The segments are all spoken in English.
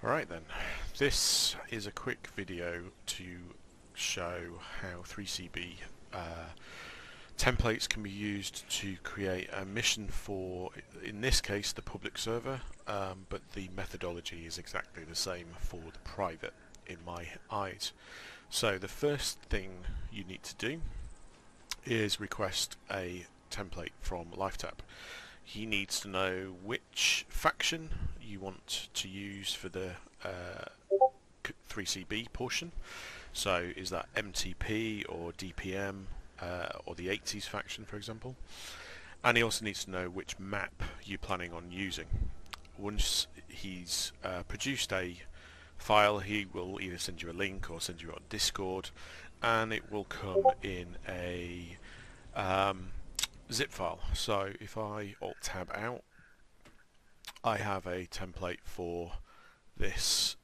Alright then, this is a quick video to show how 3CB templates can be used to create a mission for, in this case, the public server, but the methodology is exactly the same for the private in my eyes. So the first thing you need to do is request a template from LifeTap. He needs to know which faction you want to use for the 3CB portion. So is that MTP or DPM or the 80s faction, for example? And he also needs to know which map you're planning on using. Once he's produced a file, he will either send you a link or send you on Discord, and it will come in a zip file. So if I Alt-Tab out, I have a template for this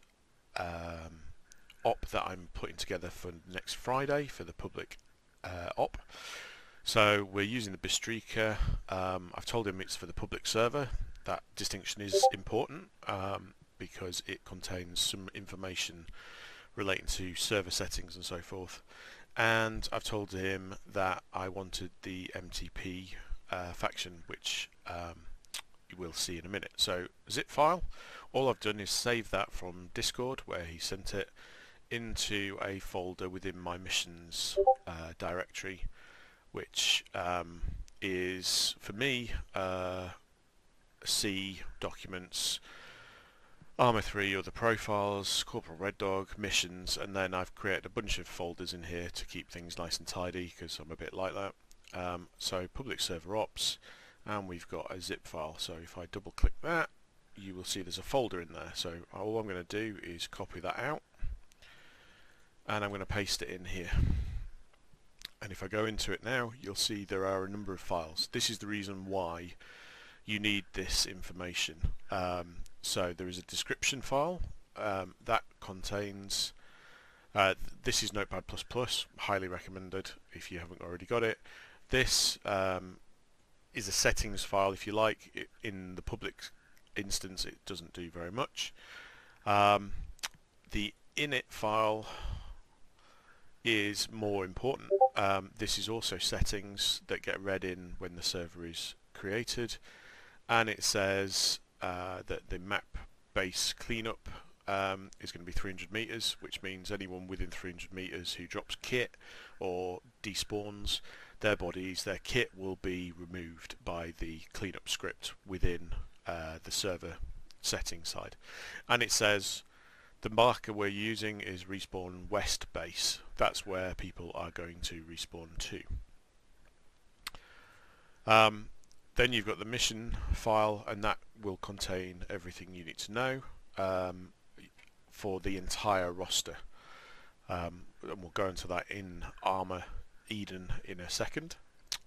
op that I'm putting together for next Friday for the public op. So we're using the Bistrika. I've told him it's for the public server. That distinction is important because it contains some information relating to server settings and so forth. And I've told him that I wanted the MTP faction, which you will see in a minute. So zip file, all I've done is save that from Discord, where he sent it, into a folder within my missions directory, which is, for me, C, documents, Arma 3, other profiles, Corporal Red Dog, missions, and then I've created a bunch of folders in here to keep things nice and tidy because I'm a bit like that. So public server ops, and we've got a zip file. So if I double click that, you will see there's a folder in there. So all I'm going to do is copy that out, and I'm going to paste it in here. And if I go into it now, you'll see there are a number of files. This is the reason why you need this information. So there is a description file that contains, this is Notepad++, highly recommended if you haven't already got it. This is a settings file, if you like. In the public instance it doesn't do very much. The init file is more important. This is also settings that get read in when the server is created, and it says that the map base cleanup is going to be 300 meters, which means anyone within 300 meters who drops kit or despawns, their bodies, their kit will be removed by the cleanup script within the server settings side. And it says the marker we're using is respawn west base. That's where people are going to respawn to. Then you've got the mission file, and that will contain everything you need to know for the entire roster. And we'll go into that in Arma Eden in a second.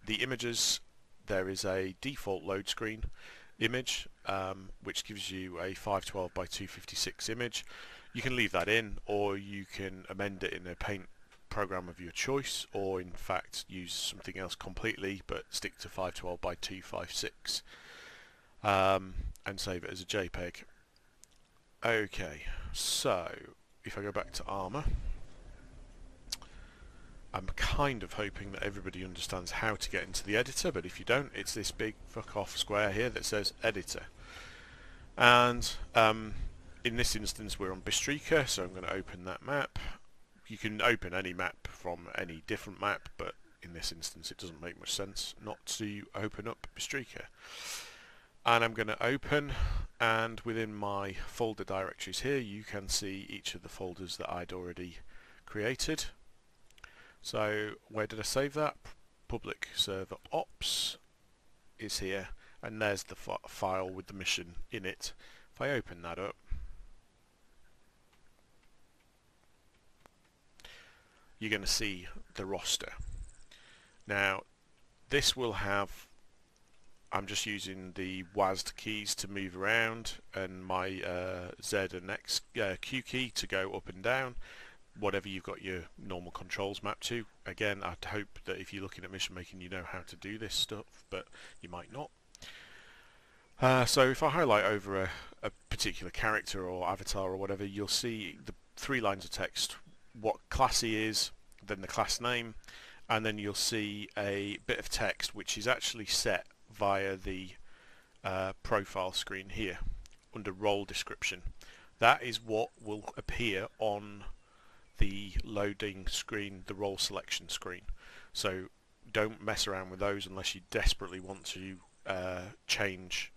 The images, there is a default load screen image which gives you a 512 by 256 image. You can leave that in, or you can amend it in a paint program of your choice, or in fact use something else completely but stick to 512 by 256 and save it as a JPEG. Okay, so if I go back to Arma, I'm kind of hoping that everybody understands how to get into the editor, but if you don't, it's this big fuck off square here that says editor. And in this instance we're on Bistrika, so I'm going to open that map. You can open any map from any different map, but in this instance it doesn't make much sense not to open up Bistrika. And I'm going to open, and within my folder directories here you can see each of the folders that I'd already created. So where did I save that? Public server ops is here, and there's the file with the mission in it. If I open that up, you're going to see the roster. Now this will have, I'm just using the WASD keys to move around, and my Z and X Q key to go up and down, whatever you've got your normal controls mapped to. Again, I'd hope that if you're looking at mission making you know how to do this stuff, but you might not. So if I highlight over a particular character or avatar or whatever, you'll see the 3 lines of text, what class he is, then the class name, and then you'll see a bit of text which is actually set via the profile screen here under role description. That is what will appear on the loading screen, the role selection screen. So don't mess around with those unless you desperately want to change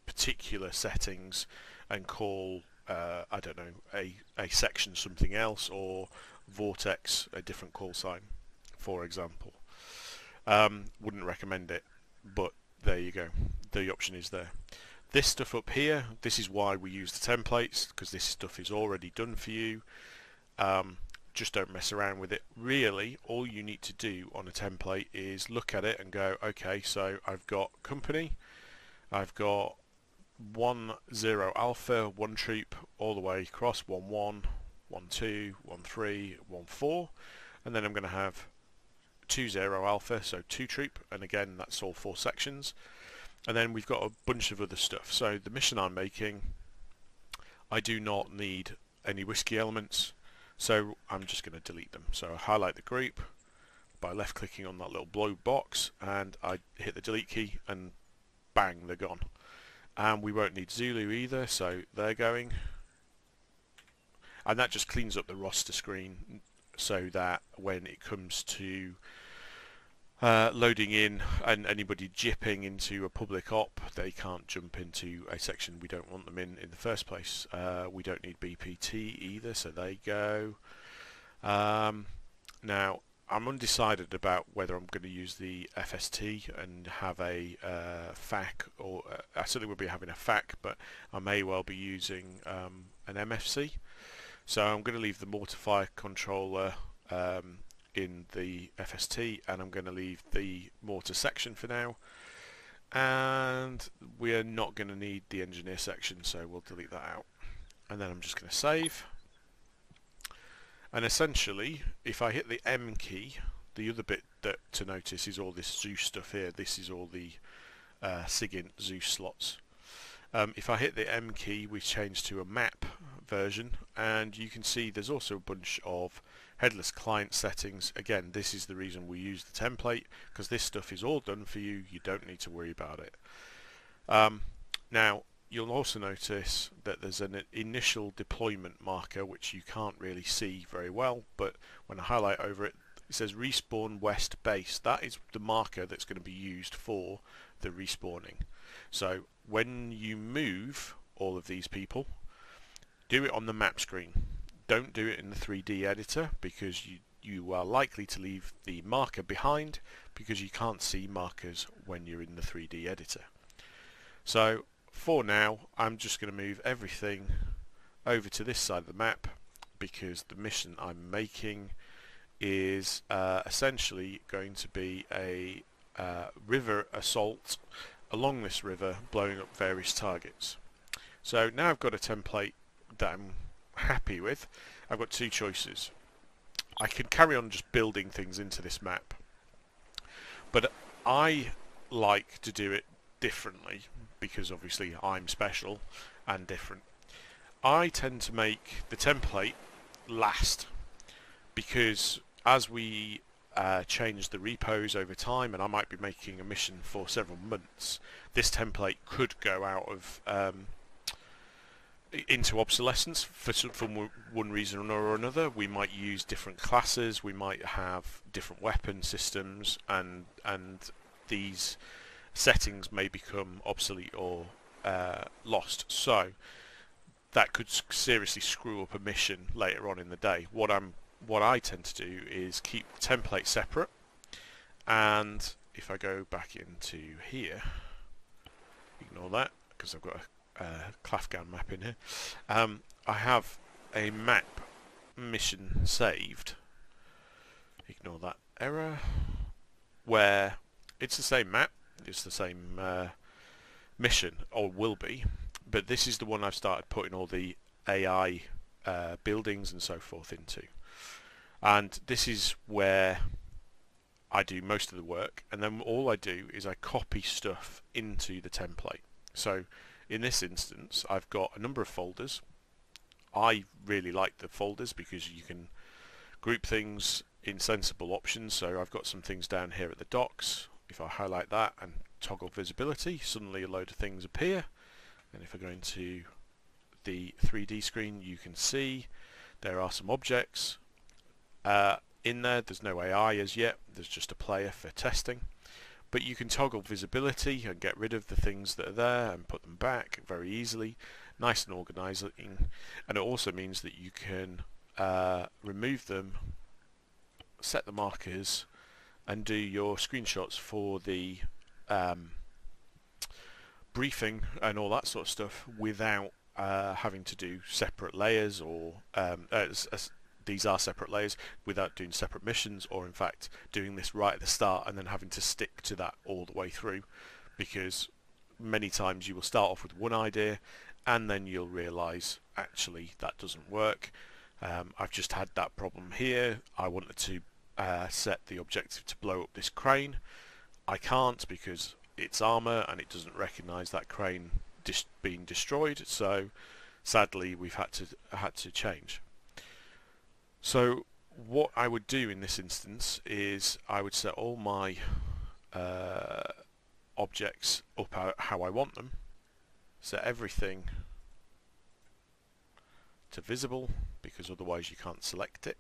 particular settings and call I don't know, a section something else, or Vortex a different call sign, for example. Wouldn't recommend it, but there you go, the option is there. This stuff up here, this is why we use the templates, because this stuff is already done for you. Just don't mess around with it. Really, all you need to do on a template is look at it and go, okay, so I've got company, I've got 1 0 alpha, 1 troop, all the way across, 1 1, 1 2, 1 3, 1 4, and then I'm going to have 2 0 alpha, so 2 troop, and again that's all 4 sections. And then we've got a bunch of other stuff. So the mission I'm making, I do not need any whiskey elements, so I'm just going to delete them. So I highlight the group by left clicking on that little blue box, and I hit the delete key, and bang, they're gone. And we won't need Zulu either, so they're going. And that just cleans up the roster screen so that when it comes to loading in and anybody jipping into a public op, they can't jump into a section we don't want them in the first place. We don't need BPT either, so they go. Now I'm undecided about whether I'm going to use the FST and have a FAC, or I certainly will be having a FAC, but I may well be using an MFC. So I'm going to leave the Mortifier controller in the FST, and I'm going to leave the mortar section for now, and we're not going to need the engineer section, so we'll delete that out. And then I'm just going to save, and essentially if I hit the M key, the other bit that to notice is all this Zeus stuff here. This is all the SIGINT Zeus slots. If I hit the M key, we change to a map version, and you can see there's also a bunch of headless client settings. Again, this is the reason we use the template, because this stuff is all done for you. You don't need to worry about it. Now you'll also notice that there's an initial deployment marker which you can't really see very well, but when I highlight over it, it says respawn west base. That is the marker that's going to be used for the respawning. So when you move all of these people, do it on the map screen. Don't do it in the 3D editor, because you are likely to leave the marker behind, because you can't see markers when you're in the 3D editor. So for now, I'm just going to move everything over to this side of the map, because the mission I'm making is essentially going to be a river assault along this river, blowing up various targets. So now I've got a template that I'm happy with. I've got 2 choices. I can carry on just building things into this map, but I like to do it differently, because obviously I'm special and different. I tend to make the template last, because as we change the repos over time, and I might be making a mission for several months, this template could go out of into obsolescence for one reason or another. We might use different classes, we might have different weapon systems, and these settings may become obsolete or lost. So that could seriously screw up a mission later on in the day. What I tend to do is keep the template separate, and if I go back into here, ignore that because I've got a Klafgan map in here. I have a map mission saved, ignore that error, where it's the same map, it's the same mission, or will be, but this is the one I've started putting all the AI buildings and so forth into. And this is where I do most of the work, and then all I do is I copy stuff into the template. So in this instance I've got a number of folders. I really like the folders because you can group things in sensible options. So I've got some things down here at the docks. If I highlight that and toggle visibility, suddenly a load of things appear. And if I go into the 3D screen, you can see there are some objects in there. There's no AI as yet, there's just a player for testing. But you can toggle visibility and get rid of the things that are there and put them back very easily, nice and organising. And it also means that you can remove them, set the markers, and do your screenshots for the briefing and all that sort of stuff without having to do separate layers, or these are separate layers, without doing separate missions, or in fact doing this right at the start and then having to stick to that all the way through, because many times you will start off with one idea and then you'll realise actually that doesn't work. I've just had that problem here. I wanted to set the objective to blow up this crane. I can't because it's armour and it doesn't recognise that crane being destroyed, so sadly we've had to change. So what I would do in this instance is I would set all my objects up how I want them, set everything to visible because otherwise you can't select it,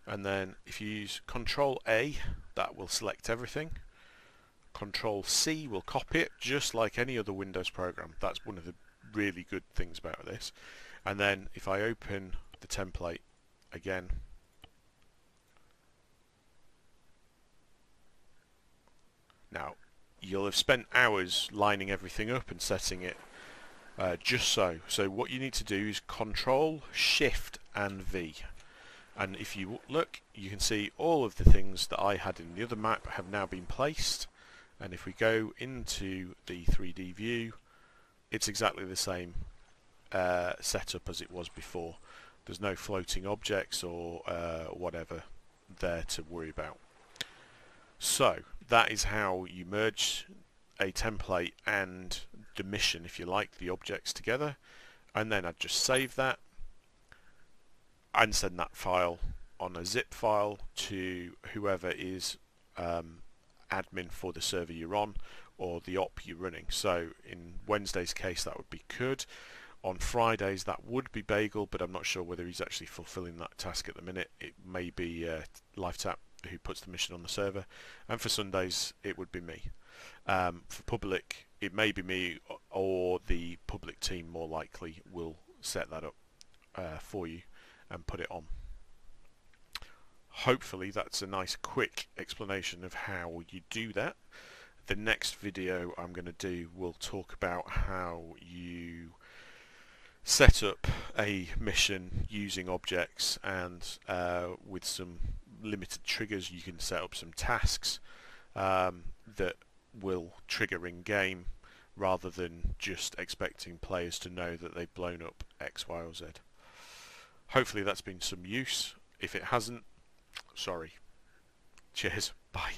and then if you use Control A, that will select everything. Control C will copy it just like any other Windows program. That's one of the really good things about this. And then if I open the template again, now you'll have spent hours lining everything up and setting it just so. So what you need to do is Control, Shift and V. And if you look, you can see all of the things that I had in the other map have now been placed. And if we go into the 3D view, it's exactly the same setup as it was before. There's no floating objects or whatever there to worry about. So that is how you merge a template and the mission, if you like, the objects together. And then I'd just save that and send that file on a zip file to whoever is admin for the server you're on or the op you're running. So in Wednesday's case that would be Kud. On Fridays that would be Bagel, but I'm not sure whether he's actually fulfilling that task at the minute. It may be LiveTap who puts the mission on the server, and for Sundays it would be me. For public it may be me, or the public team more likely will set that up for you and put it on. Hopefully that's a nice quick explanation of how you do that. The next video I'm going to do will talk about how you set up a mission using objects, and with some limited triggers you can set up some tasks that will trigger in game rather than just expecting players to know that they've blown up X, Y or Z. Hopefully that's been some use. If it hasn't, sorry. Cheers. Bye.